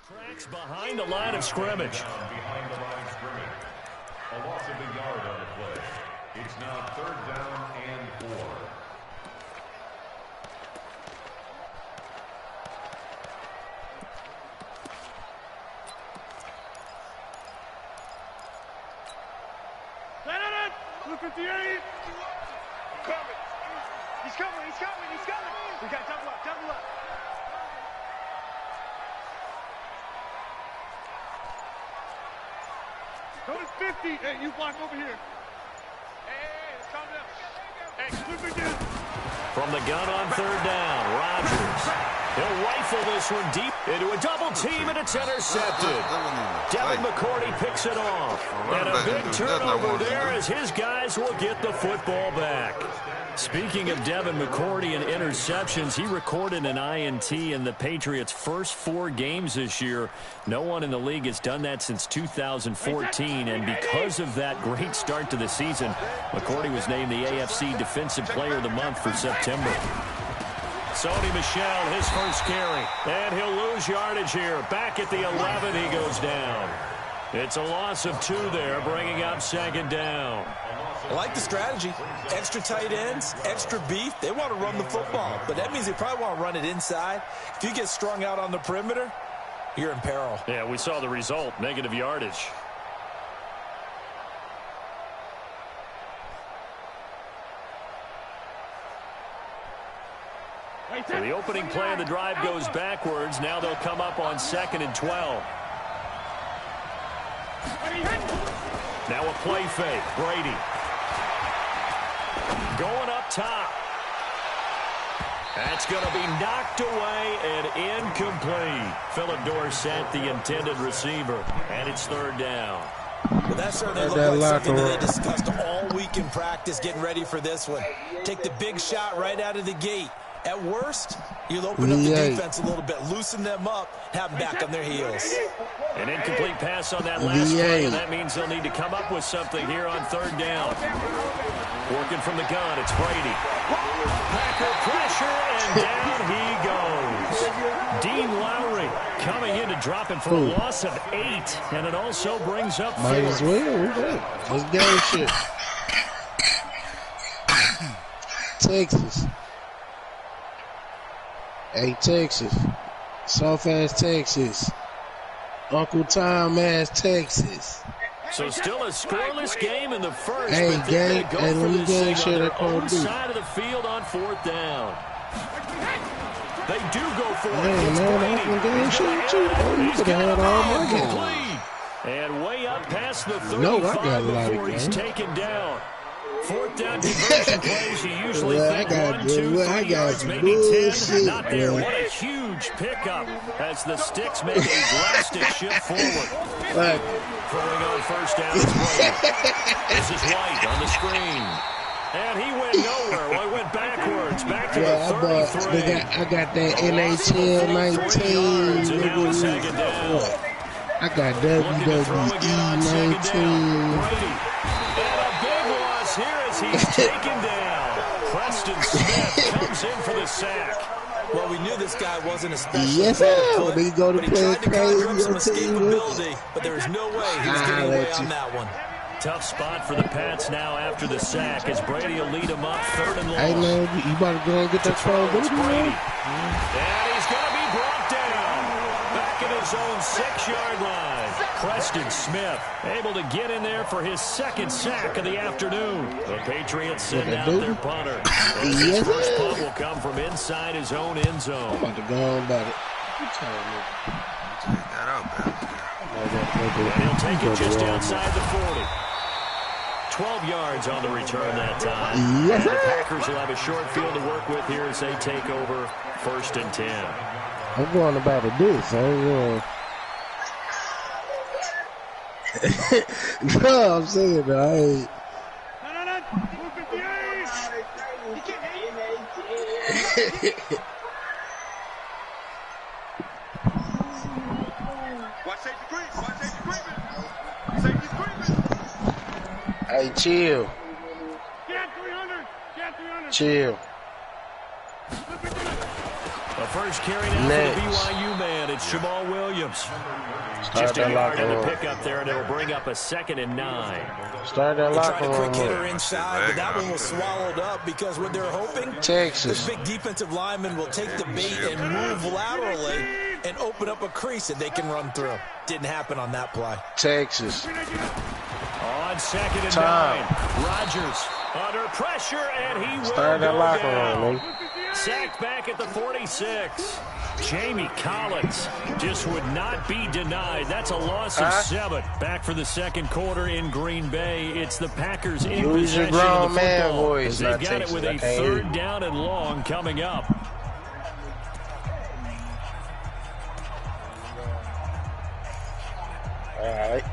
Tracks behind the line of scrimmage. Behind the line of scrimmage. A loss of a yard on the play. It's now 3rd down and 4. Look at the 8. Coming. He's coming. We got double up. Go to 50. Hey, you block over here. Hey, let's calm down. Hey, look again. From the gun on 3rd down, Rodgers. He'll rifle this one deep into a double team, and it's intercepted. Devin McCourty picks it off. And a big turnover there as his guys will get the football back. Speaking of Devin McCourty and interceptions, he recorded an INT in the Patriots' first 4 games this year. No one in the league has done that since 2014, and because of that great start to the season, McCourty was named the AFC Defensive Player of the Month for September. Sony Michel, his first carry, and he'll lose yardage here. Back at the 11, he goes down. It's a loss of 2 there, bringing up 2nd down. I like the strategy. Extra tight ends, extra beef. They want to run the football, but that means they probably want to run it inside. If you get strung out on the perimeter, you're in peril. Yeah, we saw the result, negative yardage. So the opening play of the drive goes backwards. Now they'll come up on 2nd and 12. Now a play fake. Brady. Going up top. That's going to be knocked away and incomplete. Philip Dorsett, the intended receiver. And it's 3rd down. Well, that certainly looked like something that they discussed all week in practice, getting ready for this one. Take the big shot right out of the gate. At worst, you'll open up the defense a little bit, loosen them up, have them back on their heels. An incomplete pass on that last play, and that means they'll need to come up with something here on 3rd down. Working from the gun, it's Brady. Packer pressure, and down he goes. Dean Lowry coming in to drop him for a loss of 8, and it also brings up 4. Might as well. Let's go shit. Texas. Hey, Texas. Soft-ass Texas. Uncle Tom-ass Texas. So still a scoreless game in the first. Hey, but they're gang. go Hey, for let me this get thing shit on I their call own do. side of the field on 4th down. They do go for it. Hey, It's man, Brady. I can get shit too. Oh, you He's could have got had all it my games. complete. And way up past the 35 No, I got a lot of before he's games. taken down. 4th down conversion plays, you usually Well, think I got 1, 2, 3 yards, some maybe 10. bullshit, Not there. man. What a huge pickup as the Sticks make a drastic shift forward. Like, Throwing on 1st down is Brady. This is White on the screen. And he went nowhere. Well, he went backwards. Back to the 33. I got that NHL 19. And now it's 2nd down. I got WWE 19. And a big loss here as he's taken down. Preston Smith comes in for the sack. Well, we knew this guy wasn't especially Yes, good sir. at foot, When he go to but he play tried to conjure up crazy some on TV. escapability, but there was no way he was getting away on that one. Tough spot for the Pats now after the sack as Brady will lead him up 3rd and long. Hey, man, you about to go and get that phone. It's Brady. And he's going to be brought down. Back at his own 6-yard line. Preston Smith able to get in there for his 2nd sack of the afternoon. The Patriots send out their punter. His first punt will come from inside his own end zone. I'm about to go on about it. And he'll take it just outside the 40. 12 yards on the return that time. Yes, And the Packers will have a short field to work with here as they take over 1st and 10. I'm going about it this. No, I'm saying that I ain't. Hey, chill. Chill. A The first carry now for the BYU man. It's Jamal Williams. Just a yard in the pickup there, and it'll bring up a 2nd and 9. Start that locker room. Tried a quick hitter inside, but that one was swallowed up because what they're hoping, this big defensive lineman will take the bait and move laterally and open up a crease that they can run through. Didn't happen on that play. Texas. On 2nd and 9. Rodgers under pressure, and he will Start that go locker down. room, Sacked back at the 46. Jamie Collins just would not be denied. That's a loss of 7. Back for the second quarter in Green Bay. It's the Packers in possession of the football. As they've got it with a 3rd down and long coming up. All right.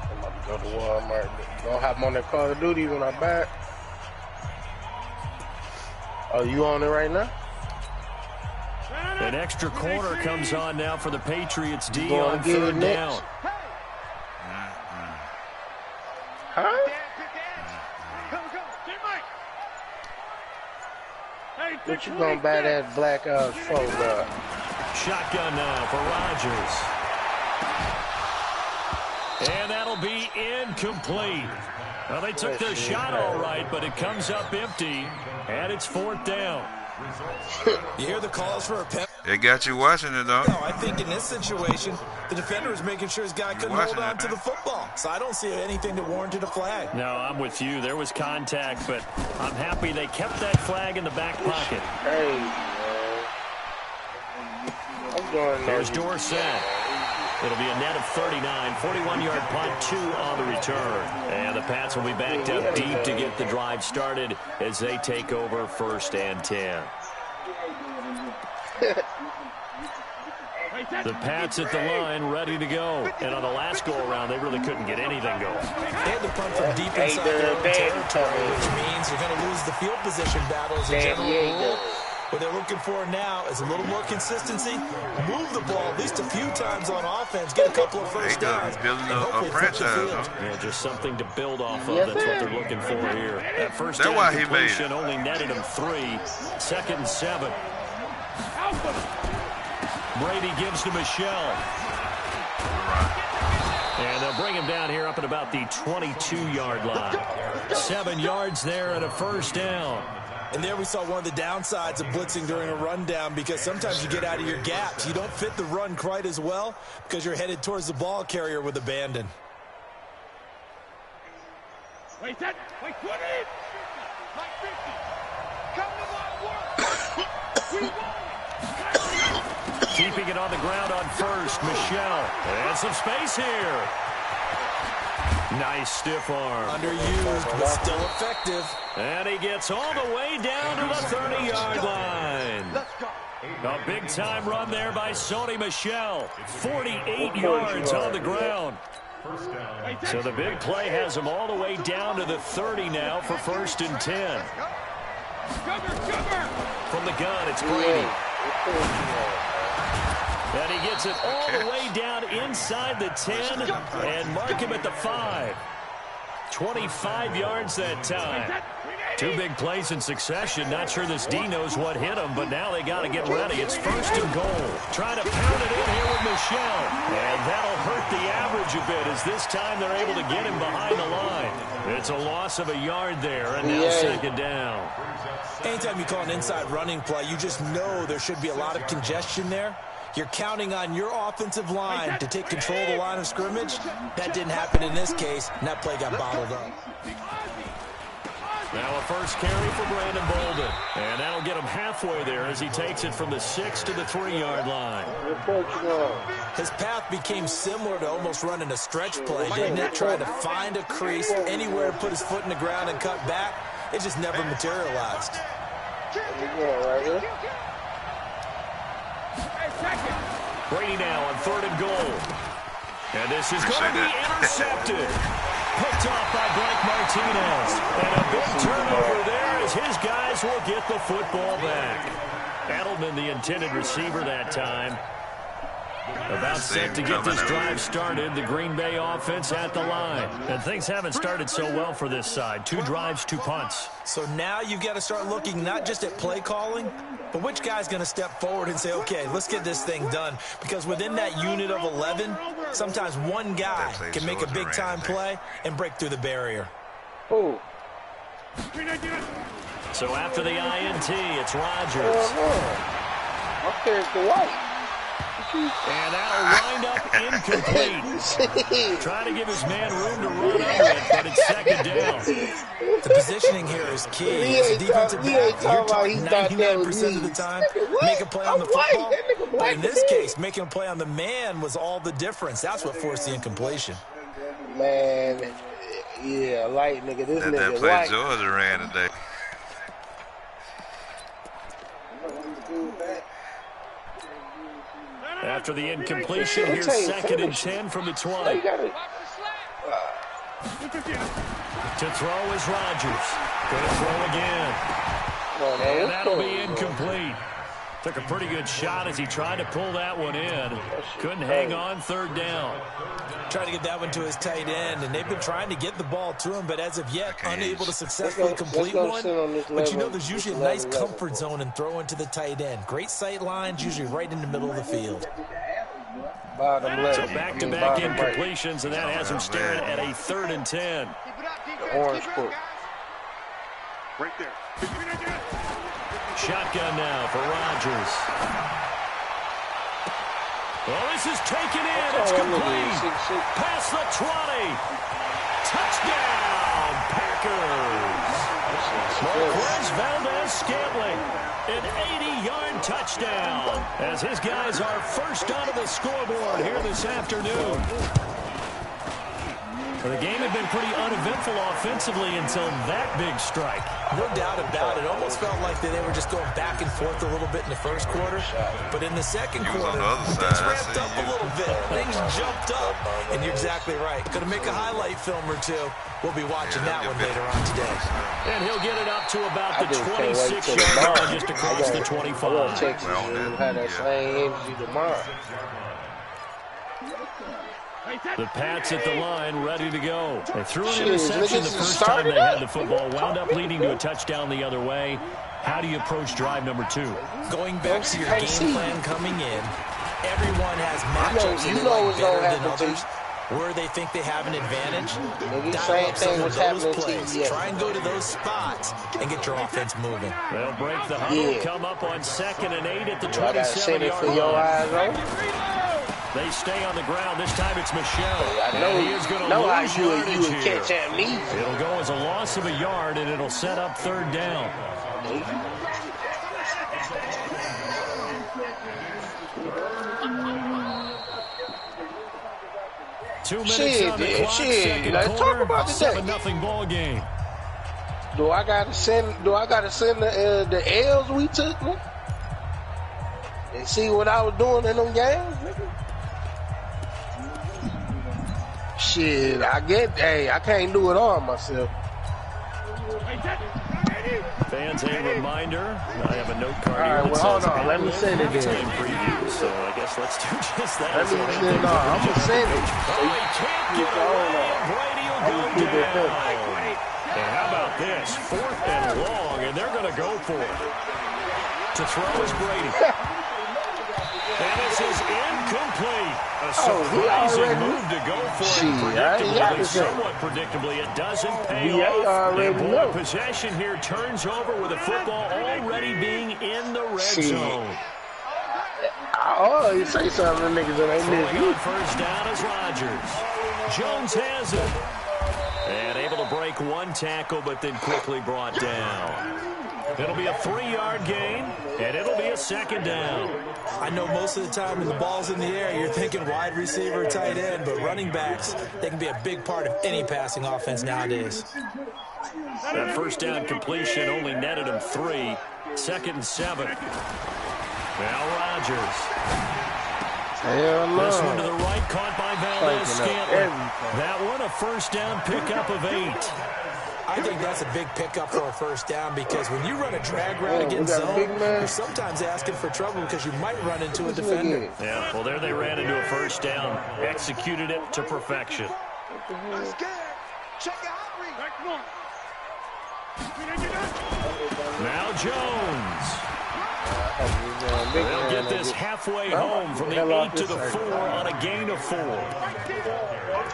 I'm about to go to Walmart. Gonna hop on that Call of Duty when I'm back. Oh, you on it right now? An extra corner comes on now for the Patriots D on 3rd down. Huh? What you gonna buy that black phone up? Shotgun now for Rodgers. And that'll be incomplete. Well, they took their shot all right, but it comes up empty, and it's 4th down. You hear the calls for a penalty? It got you watching it, though. No, I think in this situation, the defender is making sure his guy couldn't hold on to the football. So I don't see anything that warranted a flag. No, I'm with you. There was contact, but I'm happy they kept that flag in the back pocket. Hey, I'm going There's Dorsett. It'll be a net of 39, 41-yard punt, 2 on the return. And the Pats will be backed up deep to get the drive started as they take over 1st and 10. The Pats at the line, ready to go. And on the last go-around, they really couldn't get anything going. They had to punt from deep inside their own territory, which means you're going to lose the field position battle as a general rule. What they're looking for now is a little more consistency. Move the ball at least a few times on offense. Get a couple of first downs. Building a franchise, yeah, just something to build off of. That's what they're looking for here. That first down completion only netted him 3. 2nd and 7. Brady gives to Michelle. And they'll bring him down here up at about the 22-yard line. 7 yards there and a 1st down. And there we saw one of the downsides of blitzing during a rundown, because sometimes you get out of your gaps. You don't fit the run quite as well because you're headed towards the ball carrier with abandon. Wait, what is? Like 50. Come to my work. Keeping it on the ground on 1st. Michelle. And some space here. Nice stiff arm. Underused, but still effective. And he gets all the way down to the 30-yard line. A big-time run there by Sony Michel. 48 yards on the ground. So the big play has him all the way down to the 30 now for 1st and 10. From the gun, it's Brady. And he gets it all the way down inside the 10 and mark him at the 5. 25 yards that time. 2 big plays in succession. Not sure this D knows what hit him, but now they got to get ready. It's 1st and goal. Trying to pound it in here with Michelle. And that'll hurt the average a bit as this time they're able to get him behind the line. It's a loss of a yard there, and now 2nd down. Anytime you call an inside running play, you just know there should be a lot of congestion there. You're counting on your offensive line to take control of the line of scrimmage. That didn't happen in this case, and that play got bottled up. Now a first carry for Brandon Bolden. And that'll get him halfway there as he takes it from the 6 to the 3-yard line. His path became similar to almost running a stretch play, didn't it? Trying to find a crease, anywhere to put his foot in the ground and cut back. It just never materialized. Brady now on 3rd and goal. And this is going to be intercepted. Picked off by Blake Martinez. And a big turnover there as his guys will get the football back. Edelman, the intended receiver that time. About set to get this drive started, the Green Bay offense at the line. And things haven't started so well for this side. 2 drives, 2 punts. So now you've got to start looking not just at play calling, but which guy's going to step forward and say, okay, let's get this thing done. Because within that unit of 11, sometimes one guy can make a big-time play and break through the barrier. Oh. So after the INT, it's Rodgers. Okay, it's the white. And that'll wind up incomplete. Trying to give his man room to run under it, but it's second down. The positioning here is key. As a defensive back, you're talking 99% of the time, make a play on the football. But in this case, making a play on the man was all the difference. That's what forced the incompletion. Man, yeah, light nigga. This nigga that play white. Georgia ran today. After the incompletion, here's 2nd and 10 from the 20. To throw is Rodgers. Going to throw again. And that'll be incomplete. Took a pretty good shot as he tried to pull that one in. Couldn't hang on 3rd down. Trying to get that one to his tight end, and they've been trying to get the ball to him, but as of yet, unable to successfully complete one. But you know there's usually a nice comfort zone in throwing to the tight end. Great sight lines, usually right in the middle of the field. So back-to-back incompletions, and that has him staring at a 3rd and 10. The orange court. Right there. Shotgun now for Rodgers. Well, this is taken in. It's complete. Past the 20. Touchdown, Packers. Marquez Valdez-Scantling, an 80-yard touchdown, as his guys are first onto the scoreboard here this afternoon. The game had been pretty uneventful offensively until that big strike. No doubt about it. Almost felt like they were just going back and forth a little bit in the first quarter. But in the second quarter, things ramped up a little bit. Things jumped up. And you're exactly right. Going to make a highlight film or two. We'll be watching that one later on today. And he'll get it up to about the 26-yard line, just across the 25. We'll have that same energy tomorrow. The Pats at the line, ready to go. They threw an interception the first time they had the football, wound up leading to a touchdown the other way. How do you approach drive number 2? Going back to your game plan coming in, everyone has matchups that they like better than others, where they think they have an advantage. Dial up some of those plays. Try and go to those spots and get your offense moving. They'll break the huddle, come up on 2nd and 8 at the 27-yard line. They stay on the ground. This time it's Michelle. I know he is going to lose yardage here. Catch amnesia. It'll go as a loss of a yard, and it'll set up 3rd down. Two minutes on the clock, second let's quarter, talk about the 7-0 ball game. Do I gotta send the L's we took, man? And see what I was doing in them games, nigga? Shit, I can't do it all myself. Fans, a reminder, I have a note card all here right, that well, says hold on, let me send it in. Preview, so I guess let's do just that. I'm gonna send it. He can't get away, and Brady will go down. And how about this? 4th and long, and they're going to go for it. To throw is Brady. And this is incomplete. A surprising move to go for it. Predictably, somewhat predictably, it doesn't pay off. And boy, possession here turns over with the football already being in the red zone. Oh, you say something to niggas that ain't Throwing on first down is Rodgers. Jones has it. And able to break one tackle, but then quickly brought down. It'll be a 3-yard gain, and it'll be a 2nd down. I know most of the time when the ball's in the air, you're thinking wide receiver, tight end, but running backs, they can be a big part of any passing offense nowadays. That first down completion only netted him 3. 2nd and 7. Now Rodgers. Hell no. This one to the right, caught by Valdez-Scantling. That one a first down pickup of 8. I think that's a big pickup for a first down because when you run a drag route against zone, you're sometimes asking for trouble because you might run into a defender. Yeah, well, there they ran into a first down. Executed it to perfection. Now Jones. They'll get this halfway home from the 8 to the 4 on a gain of 4.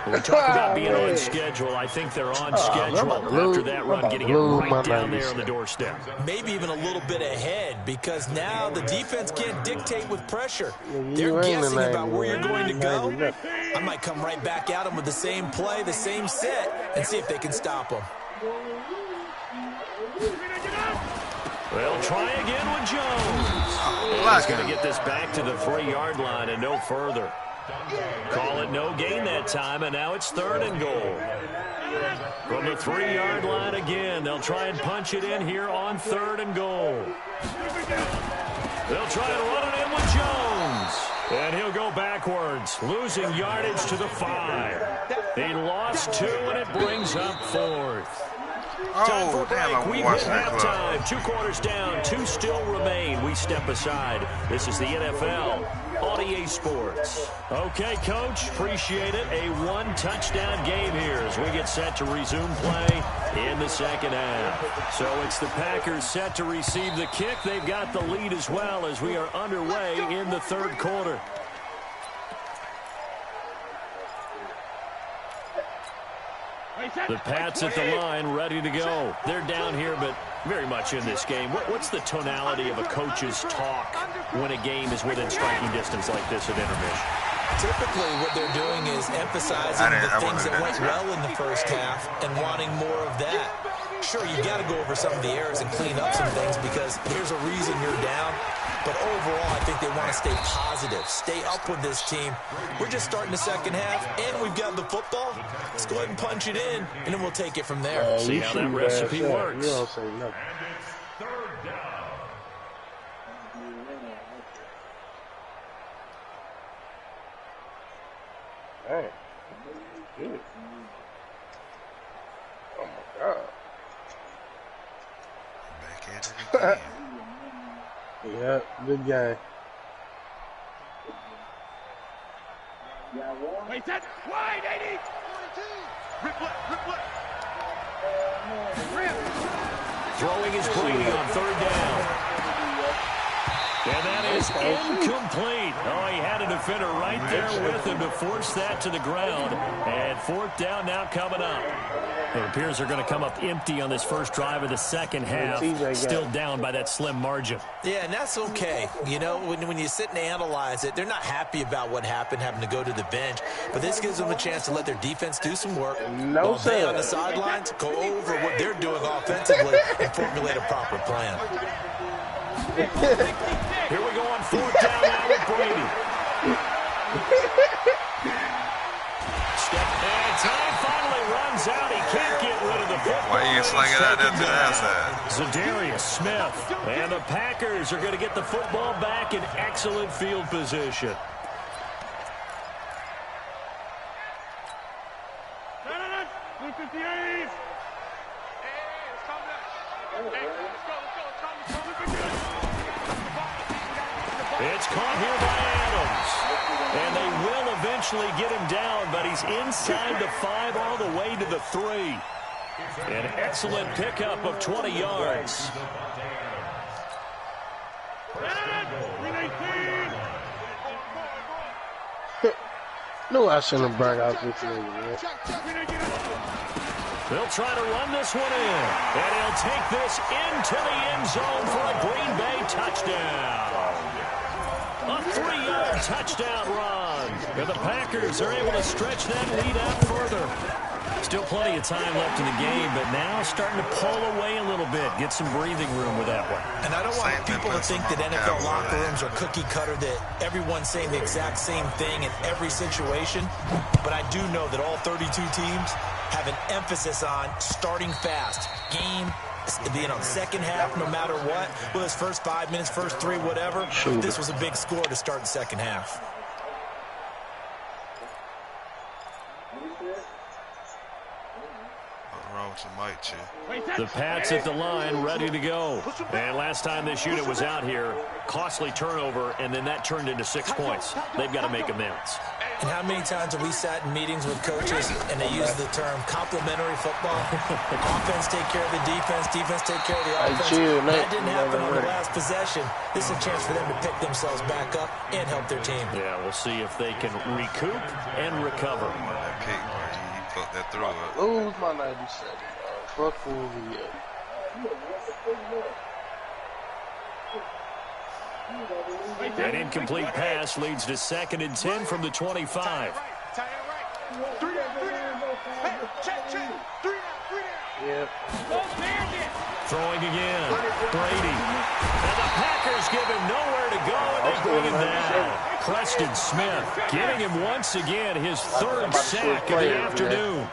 We talk about being on schedule. I think they're on schedule after that run, getting it right down there on the doorstep. Maybe even a little bit ahead because now the defense can't dictate with pressure. They're guessing about where you're going to go. I might come right back at them with the same play, the same set, and see if they can stop them. They'll try again with Jones. He's going to get this back to the 3-yard line and no further. Call it no gain that time, and now it's 3rd and goal. From the 3-yard line again, they'll try and punch it in here on 3rd and goal. They'll try and run it in with Jones. And he'll go backwards, losing yardage to the 5. He lost 2, and it brings up 4th. Time for a break. We've hit halftime. 2 quarters down. 2 still remain. We step aside. This is the NFL on EA Sports. Okay, Coach. Appreciate it. A 1-touchdown game here as we get set to resume play in the second half. So it's the Packers set to receive the kick. They've got the lead as well as we are underway in the 3rd quarter. The Pats at the line, ready to go. They're down here, but very much in this game. What's the tonality of a coach's talk when a game is within striking distance like this at intermission? Typically, what they're doing is emphasizing the things that went well in the first half and wanting more of that. Sure, you got to go over some of the errors and clean up some things because there's a reason you're down. But overall, I think they want to stay positive, stay up with this team. We're just starting the second half, and we've got the football. Let's go ahead and punch it in, and then we'll take it from there. See how that recipe works. You don't say nothing. And it's 3rd down. Dang. Good. Oh, my God. Back at it again. Yeah, good game. Wait, that wide, 80. Rip left. Throwing is Brady on 3rd down. And that is incomplete. Oh, he had a defender right there with him to force that to the ground. And 4th down now coming up. It appears they're going to come up empty on this first drive of the second half. Still down by that slim margin. Yeah, and that's okay. You know, when you sit and analyze it, they're not happy about what happened, having to go to the bench. But this gives them a chance to let their defense do some work. No, while they on the sidelines go over what they're doing offensively and formulate a proper plan. Here we go on 4th down now with Brady. And time finally runs out. He can't get rid of the football. Why you sling it out there to the outside? Zadarius Smith. And the Packers are going to get the football back in excellent field position. It's caught here by Adams. And they will eventually get him down, but he's inside the 5 all the way to the 3. An excellent pickup of 20 yards. No, I shouldn't have brought out this nigga, man. They'll try to run this one in. And he'll take this into the end zone for a Green Bay touchdown. A 3-yard touchdown run. And the Packers are able to stretch that lead out further. Still plenty of time left in the game, but now starting to pull away a little bit. Get some breathing room with that one. And I don't want people to think that NFL locker rooms are cookie cutter, that everyone's saying the exact same thing in every situation. But I do know that all 32 teams have an emphasis on starting fast. Game, being on second half no matter what. Well, his first 5 minutes, first 3, whatever. This was a big score to start the second half. The Pats at the line, ready to go. And last time this unit was out here, costly turnover, and then that turned into 6 points. They've got to make amends. And how many times have we sat in meetings with coaches and they use the term complementary football? Offense take care of the defense, defense take care of the offense. That didn't happen on the last possession. This is a chance for them to pick themselves back up and help their team. Yeah, we'll see if they can recoup and recover. That kick, bro, he put that through it. Lose my 97. Fuck fool me up. An incomplete pass leads to 2nd and 10 from the 25. Yeah. Throwing again. Brady. And the Packers give him nowhere to go, and they bring him down. Preston Smith getting him once again his 3rd sack of the afternoon.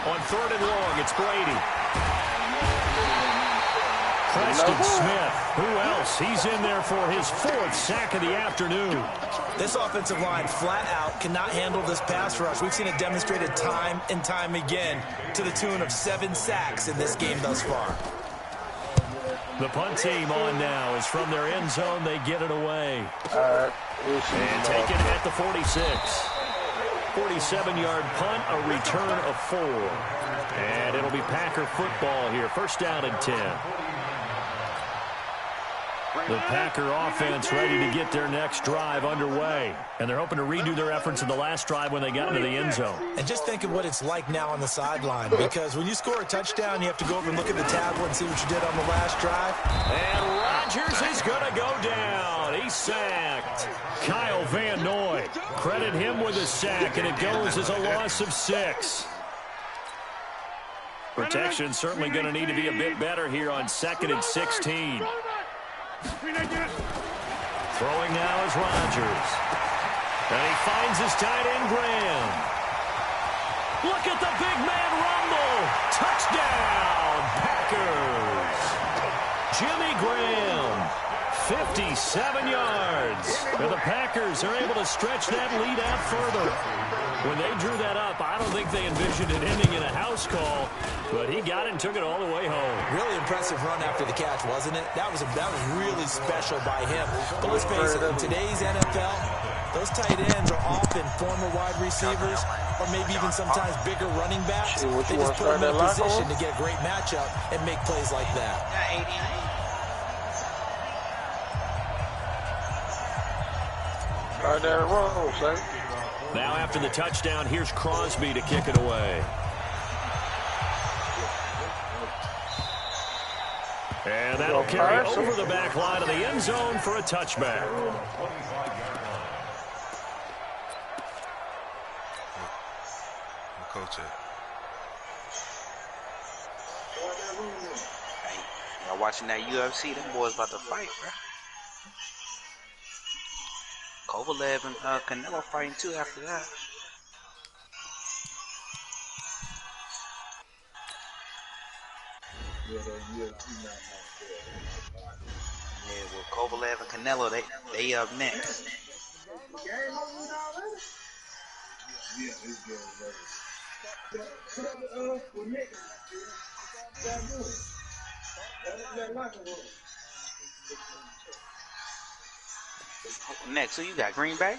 On 3rd and long, it's Brady. Preston Smith. Who else? He's in there for his 4th sack of the afternoon. This offensive line flat out cannot handle this pass rush. We've seen it demonstrated time and time again to the tune of 7 sacks in this game thus far. The punt team on now is from their end zone. They get it away. And taken at the 46. 47-yard punt, a return of 4. And it'll be Packer football here. 1st down and 10. The Packer offense ready to get their next drive underway. And they're hoping to redo their efforts in the last drive when they got into the end zone. And just think of what it's like now on the sideline. Because when you score a touchdown, you have to go over and look at the tablet and see what you did on the last drive. And Rodgers is going to go down. He's sacked. Kyle Van Noy. Credit him with a sack, and it goes as a loss of 6. Protection certainly going to need to be a bit better here on 2nd and 16. Throwing now is Rodgers. And he finds his tight end, Graham. Look at the big man rumble. Touchdown, Packers. Jimmy Graham, 57 yards. And the Packers are able to stretch that lead out further. When they drew that up, I don't think they envisioned it ending in a house call, but he got it and took it all the way home. Really impressive run after the catch, wasn't it? That was really special by him. But let's face it, in today's NFL, those tight ends are often former wide receivers or maybe even sometimes bigger running backs. They just put them in a position to get a great matchup and make plays like that. Right there, wrong, son. Now after the touchdown, here's Crosby to kick it away. And that'll carry over the back line of the end zone for a touchback. Coach it. Hey, y'all watching that UFC? Them boys about to fight, bro. Kovalev and Canelo fighting too after that. Yeah, well, Kovalev and Canelo, they up next. Next, who you got? Green Bay?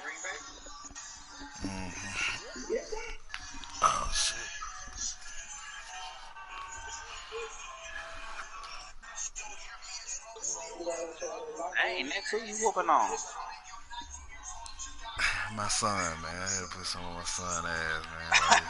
Oh, shit. Hey, next, who you whooping on? My son, man. I had to put some on my son's ass, man.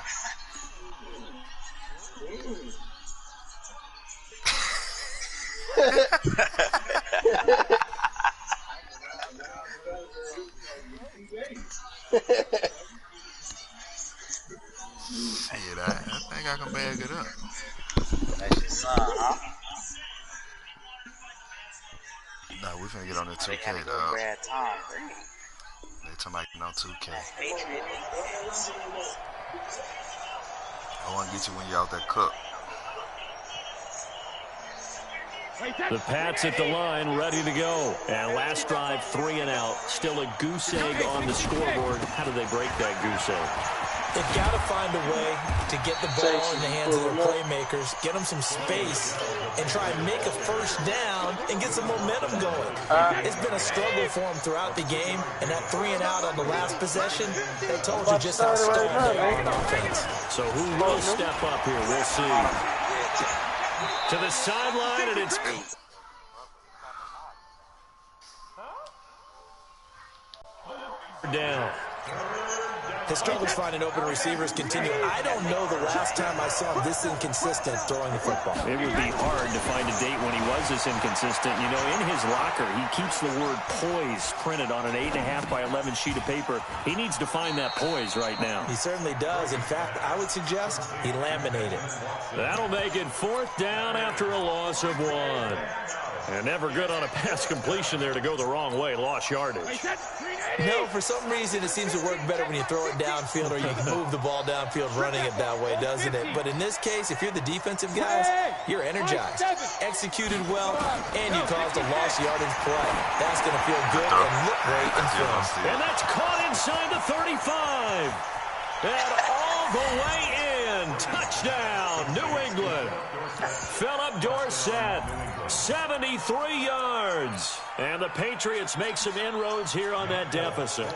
Shit, I think I can bag it up. That's your son, huh? Nah, we finna get on that 2K, They gotta go dog. grab Tom Brady. They talking about getting on 2K. Patriot defense. I want to get you when you're out that cup. The Pats at the line, ready to go. And last drive, 3 and out. Still a goose egg on the scoreboard. How do they break that goose egg? They've got to find a way to get the ball in the hands of their playmakers, get them some space, and try and make a first down and get some momentum going. It's been a struggle for them throughout the game, and that 3-and-out on the last possession, that told you just how stalled they are on offense. So who will step up here? We'll see. To the sideline, and it's down. His struggles finding open receivers continue. I don't know the last time I saw him this inconsistent throwing the football. It would be hard to find a date when he was this inconsistent. You know, in his locker, he keeps the word poise printed on an 8.5 by 11 sheet of paper. He needs to find that poise right now. He certainly does. In fact, I would suggest he laminated. That'll make it 4th down after a loss of 1. And never good on a pass completion there to go the wrong way. Lost yardage. No, for some reason, it seems to work better when you throw it downfield or you can move the ball downfield running it that way, doesn't it? But in this case, if you're the defensive guys, you're energized, executed well, and you caused a lost yardage play. That's going to feel good and look great in film. And that's caught inside the 35. And all the way in. Touchdown, New England. Philip Dorsett, 73 yards. And the Patriots make some inroads here on that deficit.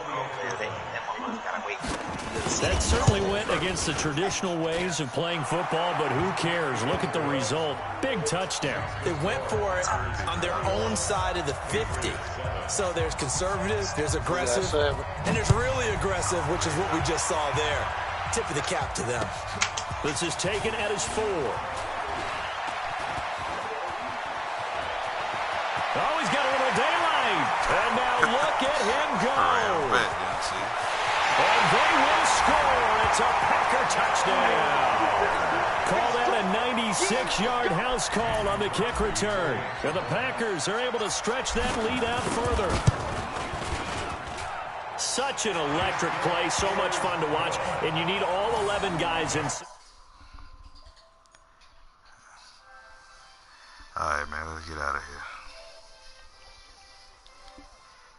That certainly went against the traditional ways of playing football, but who cares? Look at the result. Big touchdown. They went for it on their own side of the 50. So there's conservative, there's aggressive, and there's really aggressive, which is what we just saw there. Tip of the cap to them. This is taken at his 4. Oh, he's got a little daylight. And now look at him go. And they will score. It's a Packer touchdown. Call that a 96-yard house call on the kick return. And the Packers are able to stretch that lead out further. Such an electric play, so much fun to watch, and you need all 11 guys in. All right, man, let's get out of here.